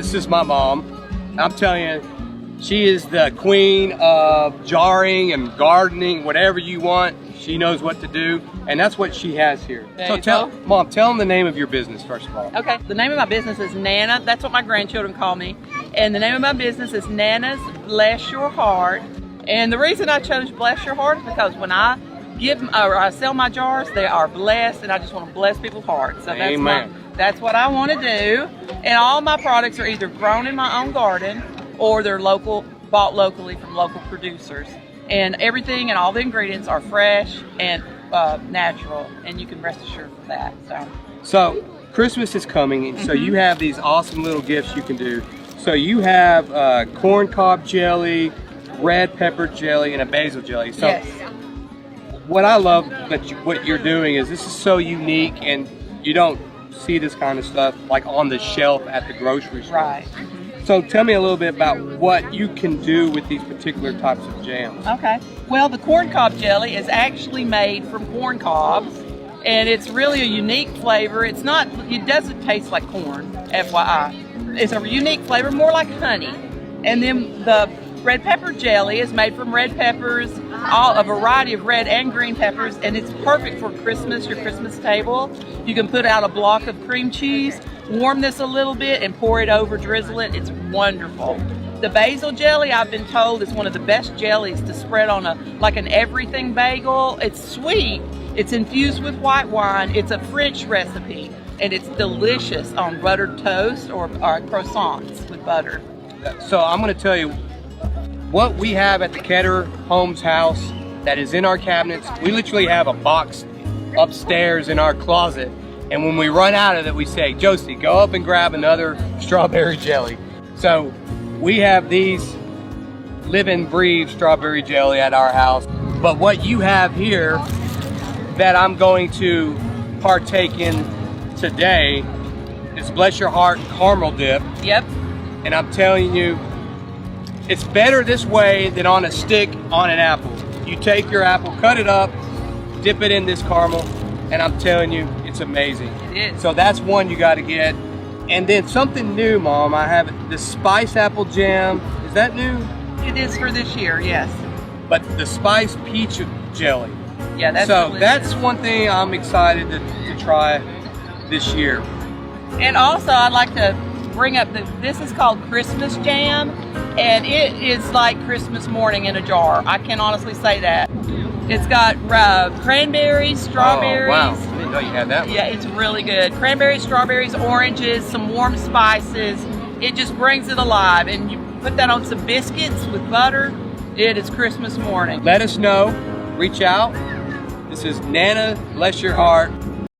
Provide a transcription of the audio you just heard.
This is my mom. I'm telling you, she is the queen of jarring and gardening, whatever you want. She knows what to do, and that's what she has here. So Mom, tell them the name of your business, first of all. Okay, the name of my business is Nana. That's what my grandchildren call me. And the name of my business is Nana's Bless Your Heart. And the reason I chose Bless Your Heart is because when I I sell my jars, they are blessed, and I just want to bless people's hearts. So that's what I want to do. And all my products are either grown in my own garden or they're bought locally from local producers. And everything and all the ingredients are fresh and natural, and you can rest assured of that. So Christmas is coming, and so you have these awesome little gifts you can do. So you have corncob jelly, red pepper jelly, and a basil jelly. So yes. What I love what you're doing is this is so unique, and you don't see this kind of stuff like on the shelf at the grocery store. Right. So tell me a little bit about what you can do with these particular types of jams. Okay. Well, the corncob jelly is actually made from corn cobs, and it's really a unique flavor. It doesn't taste like corn, FYI. It's a unique flavor, more like honey. And then the red pepper jelly is made from red peppers, a variety of red and green peppers, and it's perfect for Christmas, your Christmas table. You can put out a block of cream cheese, warm this a little bit, and pour it over, drizzle it. It's wonderful. The basil jelly, I've been told, is one of the best jellies to spread on an everything bagel. It's sweet, it's infused with white wine, it's a French recipe, and it's delicious on buttered toast or croissants with butter. So I'm going to tell you what we have at the Ketter Homes house that is in our cabinets. We literally have a box upstairs in our closet, and when we run out of it, we say, Josie, go up and grab another strawberry jelly. So we have these live and breathe strawberry jelly at our house. But what you have here that I'm going to partake in today is Bless Your Heart caramel dip. Yep. And I'm telling you, it's better this way than on a stick on an apple. You take your apple, cut it up, dip it in this caramel, and I'm telling you, it's amazing. It is. So that's one you got to get. And then something new, Mom, I have the spice apple jam. Is that new? It is for this year, yes. But the spice peach jelly. Yeah, that's so delicious. That's one thing I'm excited to try this year. And also, I'd like to bring up this is called Christmas jam, and it is like Christmas morning in a jar. I can honestly say that. It's got cranberries, strawberries. Oh, wow. I didn't know you had that one. Yeah, it's really good. Cranberries, strawberries, oranges, some warm spices. It just brings it alive, and you put that on some biscuits with butter. It is Christmas morning. Let us know. Reach out. This is Nana, Bless Your Heart.